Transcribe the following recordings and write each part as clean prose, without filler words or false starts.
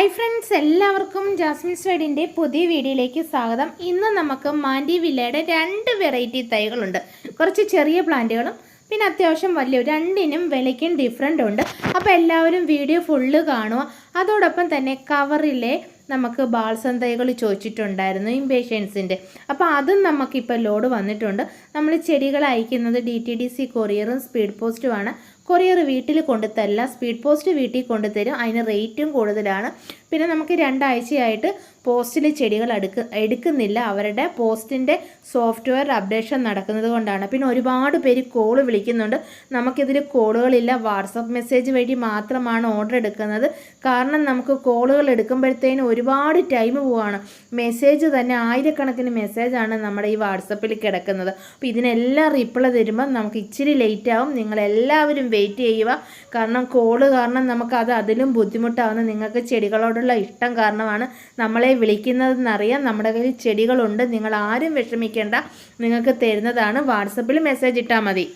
Hi friends, എല്ലാവർക്കും Jasmine സ്റ്റഡിൻ്റെ പുതിയ വീഡിയോയിലേക്ക് സ്വാഗതം. ഇന്ന് നമുക്ക് മാൻഡി വില്ലയുടെ 2 വെറൈറ്റി തൈകളുണ്ട്. കുറച്ച് ചെറിയ പ്ലാന്റുകളും പിന്നെ അത്യാവശ്യം വലിയ രണ്ടിനും വിലയ്ക്കും ഡിഫറൻ്റ് ഉണ്ട്. അപ്പോൾ എല്ലാവരും വീഡിയോ ഫുള്ള് കാണുക. അതോടൊപ്പം തന്നെ കവറിലെ നമുക്ക് ബാൾസം തൈകൾ ചോദിച്ചിട്ടുണ്ടായിരുന്നു ഇംപേഷ്യൻസിൻ്റെ. അപ്പോൾ അതും നമുക്കിപ്പോൾ ലോഡ് വന്നിട്ടുണ്ട്. നമ്മൾ ചെടികൾ അയക്കുന്നത് DTDC കൊറിയറും സ്പീഡ് പോസ്റ്റുമാണ്. കൊറിയർ വീട്ടിൽ കൊണ്ടുതരില്ല, സ്പീഡ് പോസ്റ്റ് വീട്ടിൽ കൊണ്ടുതരും. അതിന് റേറ്റും കൂടുതലാണ്. പിന്നെ നമുക്ക് 2 ആഴ്ചയായിട്ട് പോസ്റ്റിൽ ചെടികൾ എടുക്കുന്നില്ല. അവരുടെ പോസ്റ്റിൻ്റെ സോഫ്റ്റ്വെയർ അപ്ഡേഷൻ നടക്കുന്നത് കൊണ്ടാണ്. പിന്നെ ഒരുപാട് പേര് കോള് വിളിക്കുന്നുണ്ട്. നമുക്കിതിൽ കോളുകളില്ല, വാട്സപ്പ് മെസ്സേജ് വഴി മാത്രമാണ് ഓർഡർ എടുക്കുന്നത്. കാരണം നമുക്ക് കോളുകൾ എടുക്കുമ്പോഴത്തേനും ഒരുപാട് ടൈം പോവാണ്. മെസ്സേജ് തന്നെ ആയിരക്കണക്കിന് മെസ്സേജാണ് നമ്മുടെ ഈ വാട്സപ്പിൽ കിടക്കുന്നത്. അപ്പോൾ ഇതിനെല്ലാം റിപ്ലൈ തരുമ്പോൾ നമുക്ക് ഇച്ചിരി ലേറ്റ് ആവും. നിങ്ങളെല്ലാവരും വെയിറ്റ് ചെയ്യുക. കാരണം കോള് കാരണം നമുക്കത് അതിലും ബുദ്ധിമുട്ടാവുന്നത്. നിങ്ങൾക്ക് ചെടികളോടുള്ള ഇഷ്ടം കാരണമാണ് നമ്മളെ വിളിക്കുന്നതെന്നറിയാം. നമ്മുടെ കയ്യിൽ ചെടികളുണ്ട്, നിങ്ങൾ ആരും വിഷമിക്കേണ്ട, നിങ്ങൾക്ക് തരുന്നതാണ്. വാട്സപ്പിൽ മെസ്സേജ് ഇട്ടാൽ മതി.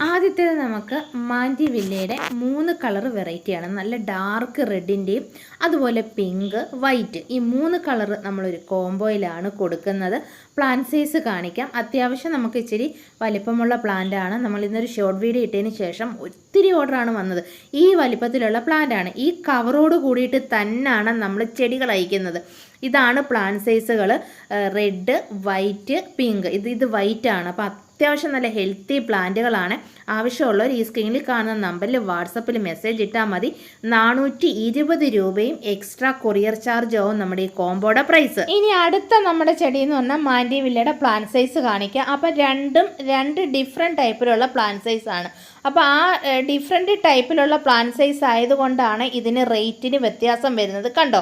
ആദ്യത്തേത് നമുക്ക് മാൻഡി വില്ലയുടെ 3 കളർ വെറൈറ്റിയാണ്. നല്ല ഡാർക്ക് റെഡിൻ്റെയും അതുപോലെ പിങ്ക്, വൈറ്റ്, ഈ 3 കളർ നമ്മളൊരു കോംബോയിലാണ് കൊടുക്കുന്നത്. പ്ലാന്റ് സൈസ് കാണിക്കാം. അത്യാവശ്യം നമുക്ക് ഇച്ചിരി വലിപ്പമുള്ള പ്ലാന്റാണ്. നമ്മൾ ഇന്നൊരു ഷോർട്ട് വീഡിയോ ഇട്ടതിന് ശേഷം ഒത്തിരി ഓർഡറാണ് വന്നത്. ഈ വലിപ്പത്തിലുള്ള പ്ലാന്റാണ്. ഈ കവറോട് കൂടിയിട്ട് തന്നെയാണ് നമ്മൾ ചെടികൾ അയക്കുന്നത്. ഇതാണ് പ്ലാന്റ് സൈസുകൾ. Red, white, pink. ഇത് വൈറ്റാണ്. അപ്പോൾ അത്യാവശ്യം നല്ല ഹെൽത്തി പ്ലാന്റുകളാണ്. ആവശ്യമുള്ളവർ ഈ സ്ക്രീനിൽ കാണുന്ന നമ്പറിൽ വാട്സപ്പിൽ മെസ്സേജ് ഇട്ടാൽ മതി. 420 രൂപയും എക്സ്ട്രാ കൊറിയർ ചാർജ് ആവും നമ്മുടെ ഈ കോംബോയുടെ പ്രൈസ്. ഇനി അടുത്ത നമ്മുടെ ചെടി എന്ന് പറഞ്ഞാൽ മാൻഡി വില്ലയുടെ പ്ലാന്റ് സൈസ് കാണിക്കാം. അപ്പോൾ രണ്ട് ഡിഫറെൻറ്റ് ടൈപ്പിലുള്ള പ്ലാന്റ് സൈസ് ആണ്. അപ്പോൾ ആ ഡിഫറെൻറ്റ് ടൈപ്പിലുള്ള പ്ലാന്റ് സൈസ് ആയതുകൊണ്ടാണ് ഇതിന് റേറ്റിന് വ്യത്യാസം വരുന്നത്. കണ്ടോ,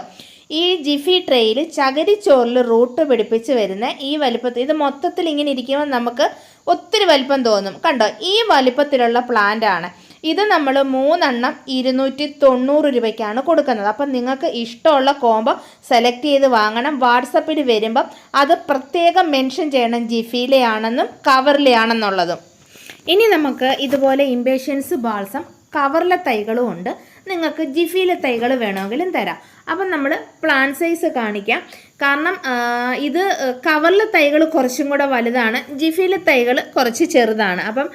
ഈ ജിഫി ട്രേയിൽ ചകിരിച്ചോറിൽ റൂട്ട് പിടിപ്പിച്ച് വരുന്ന ഈ വലിപ്പത്തിൽ, ഇത് മൊത്തത്തിൽ ഇങ്ങനെ ഇരിക്കുമ്പോൾ നമുക്ക് ഒത്തിരി വലിപ്പം തോന്നും. കണ്ടോ, ഈ വലിപ്പത്തിലുള്ള പ്ലാന്റ് ആണ് ഇത്. നമ്മൾ 3 എണ്ണം 290 രൂപയ്ക്കാണ് കൊടുക്കുന്നത്. അപ്പം നിങ്ങൾക്ക് ഇഷ്ടമുള്ള കോംബോ സെലക്ട് ചെയ്ത് വാങ്ങണം. വാട്സപ്പിൽ വരുമ്പം അത് പ്രത്യേകം മെൻഷൻ ചെയ്യണം, ജിഫിയിലെ ആണെന്നും കവറിലെ ആണെന്നുള്ളതും. ഇനി നമുക്ക് ഇതുപോലെ ഇംപേഷ്യൻസ് ബാൾസം കവറിലെ തൈകളും ഉണ്ട്. നിങ്ങൾക്ക് ജിഫിയിലെ തൈകൾ വേണമെങ്കിലും തരാം. അപ്പം നമ്മൾ പ്ലാന്റ് സൈസ് കാണിക്കാം. കാരണം ഇത് കവറിലെ തൈകൾ കുറച്ചും കൂടെ വലുതാണ്, ജിഫിയിലെ തൈകൾ കുറച്ച് ചെറുതാണ്. അപ്പം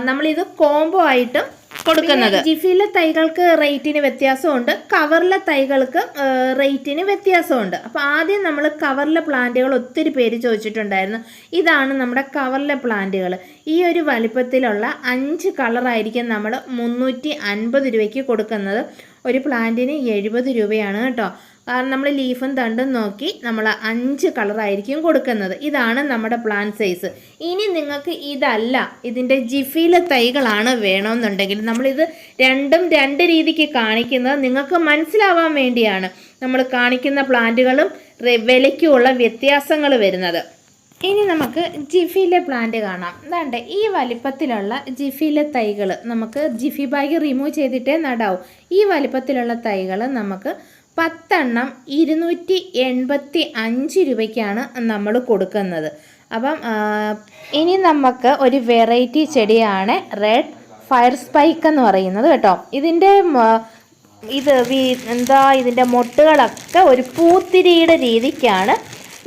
നമ്മളിത് കോംബോ ആയിട്ട് കൊടുക്കുന്നത്. ജിഫിയിലെ തൈകൾക്ക് റേറ്റിന് വ്യത്യാസമുണ്ട്, കവറിലെ തൈകൾക്ക് റേറ്റിന് വ്യത്യാസമുണ്ട്. അപ്പോൾ ആദ്യം നമ്മൾ കവറിലെ പ്ലാന്റുകൾ ഒത്തിരി പേര് ചോദിച്ചിട്ടുണ്ടായിരുന്നു. ഇതാണ് നമ്മുടെ കവറിലെ പ്ലാന്റുകൾ. ഈ ഒരു വലിപ്പത്തിലുള്ള 5 കളറായിരിക്കും നമ്മൾ 350 രൂപയ്ക്ക് കൊടുക്കുന്നത്. ഒരു പ്ലാന്റിന് 70 രൂപയാണ് കേട്ടോ. കാരണം നമ്മൾ ലീഫും തണ്ടും നോക്കി നമ്മൾ 5 കളറായിരിക്കും കൊടുക്കുന്നത്. ഇതാണ് നമ്മുടെ പ്ലാന്റ് സൈസ്. ഇനി നിങ്ങൾക്ക് ഇതല്ല, ഇതിൻ്റെ ജിഫിയിലെ തൈകളാണ് വേണമെന്നുണ്ടെങ്കിൽ നമ്മളിത് രണ്ടും 2 രീതിക്ക് കാണിക്കുന്നത് നിങ്ങൾക്ക് മനസ്സിലാവാൻ വേണ്ടിയാണ്. നമ്മൾ കാണിക്കുന്ന പ്ലാന്റുകളും വിലയ്ക്കുമുള്ള വ്യത്യാസങ്ങൾ വരുന്നത്. ഇനി നമുക്ക് ജിഫിയിലെ പ്ലാന്റ് കാണാം. അതാണ്ട് ഈ വലിപ്പത്തിലുള്ള ജിഫിയിലെ തൈകൾ നമുക്ക് ജിഫി ബാഗ് റിമൂവ് ചെയ്തിട്ടേ നടാവും. ഈ വലിപ്പത്തിലുള്ള തൈകൾ നമുക്ക് 10 എണ്ണം 285 രൂപയ്ക്കാണ് നമ്മൾ കൊടുക്കുന്നത്. അപ്പം ഇനി നമുക്ക് ഒരു വെറൈറ്റി ചെടിയാണ് റെഡ് ഫയർ സ്പൈക്ക് എന്ന് പറയുന്നത് കേട്ടോ. ഇതിൻ്റെ ഇതിൻ്റെ മൊട്ടുകളൊക്കെ ഒരു പൂത്തിരിയുടെ രീതിക്കാണ്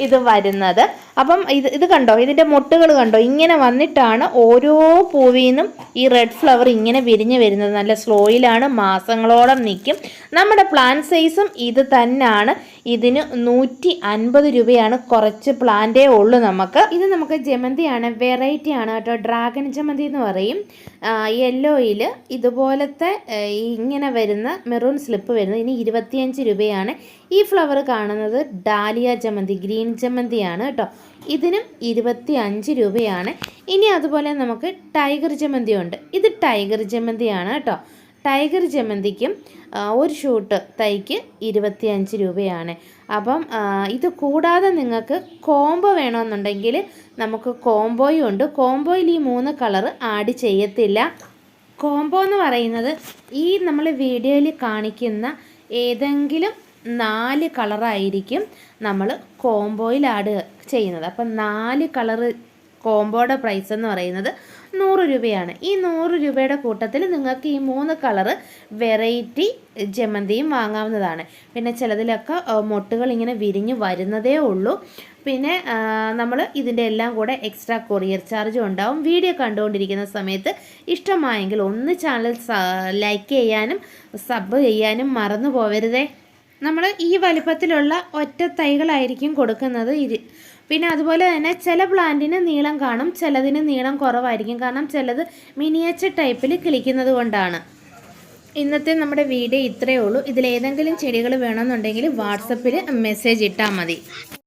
ഇത് വരുന്നത്. അപ്പം ഇത് കണ്ടോ, ഇതിൻ്റെ മൊട്ടുകൾ കണ്ടോ, ഇങ്ങനെ വന്നിട്ടാണ് ഓരോ പൂവിൽ നിന്നും ഈ റെഡ് ഫ്ലവർ ഇങ്ങനെ വിരിഞ്ഞ് വരുന്നത്. നല്ല സ്ലോയിലാണ്, മാസങ്ങളോളം നിൽക്കും. നമ്മുടെ പ്ലാന്റ് സൈസും ഇത് തന്നെയാണ്. ഇതിന് 150 രൂപയാണ്. കുറച്ച് പ്ലാന്റേ ഉള്ളൂ നമുക്ക്. ഇത് നമുക്ക് ജമന്തിയാണ്, വെറൈറ്റി ആണ് കേട്ടോ. ഡ്രാഗൺ ജമന്തി എന്ന് പറയും. യെല്ലോയിൽ ഇതുപോലത്തെ ഇങ്ങനെ വരുന്ന മെറൂൺ സ്ലിപ്പ് വരുന്നത് ഇനി 25 രൂപയാണ്. ഈ ഫ്ലവർ കാണുന്നത് ഡാലിയ ജമന്തി, ഗ്രീൻ ജമന്തിയാണ് കേട്ടോ. ഇതിനും 25 രൂപയാണ്. ഇനി അതുപോലെ നമുക്ക് ടൈഗർ ജമന്തി ഉണ്ട്. ഇത് ടൈഗർ ജമന്തിയാണ് കേട്ടോ. ടൈഗർ ജമന്തിക്കും ഒരു ഷൂട്ട് തൈക്ക് 25 രൂപയാണ്. അപ്പം ഇത് കൂടാതെ നിങ്ങൾക്ക് കോംബോ വേണമെന്നുണ്ടെങ്കിൽ നമുക്ക് കോംബോയും ഉണ്ട്. കോംബോയിൽ ഈ 3 കളർ ആഡ് ചെയ്യത്തില്ല. കോംബോ എന്ന് പറയുന്നത് ഈ നമ്മൾ വീഡിയോയിൽ കാണിക്കുന്ന ഏതെങ്കിലും 4 കളറായിരിക്കും നമ്മൾ കോംബോയിൽ ആഡ് ചെയ്യുന്നത്. അപ്പം 4 കളറ് കോംബോയുടെ പ്രൈസ് എന്ന് പറയുന്നത് 100 രൂപയാണ്. ഈ 100 രൂപയുടെ കൂട്ടത്തിൽ നിങ്ങൾക്ക് ഈ 3 കളറ് വെറൈറ്റി ജമന്തിയും വാങ്ങാവുന്നതാണ്. പിന്നെ ചിലതിലൊക്കെ മൊട്ടുകൾ ഇങ്ങനെ വിരിഞ്ഞ് വരുന്നതേ ഉള്ളൂ. പിന്നെ നമ്മൾ ഇതിൻ്റെ എല്ലാം കൂടെ എക്സ്ട്രാ കൊറിയർ ചാർജും ഉണ്ടാവും. വീഡിയോ കണ്ടുകൊണ്ടിരിക്കുന്ന സമയത്ത് ഇഷ്ടമായെങ്കിൽ ഒന്ന് ചാനൽ ലൈക്ക് ചെയ്യാനും സബ് ചെയ്യാനും മറന്നു പോകരുതേ. നമ്മൾ ഈ വലിപ്പത്തിലുള്ള ഒറ്റ തൈകളായിരിക്കും കൊടുക്കുന്നത്. പിന്നെ അതുപോലെ തന്നെ ചില പ്ലാന്റിന് നീളം കാണും, ചിലതിന് നീളം കുറവായിരിക്കും. കാരണം ചിലത് മിനിയേച്ചർ ടൈപ്പിൽ കിളിക്കുന്നത് കൊണ്ടാണ്. ഇന്നത്തെ നമ്മുടെ വീഡിയോ ഇത്രയേ ഉള്ളൂ. ഇതിലേതെങ്കിലും ചെടികൾ വേണമെന്നുണ്ടെങ്കിൽ വാട്സപ്പിൽ മെസ്സേജ് ഇട്ടാൽ മതി.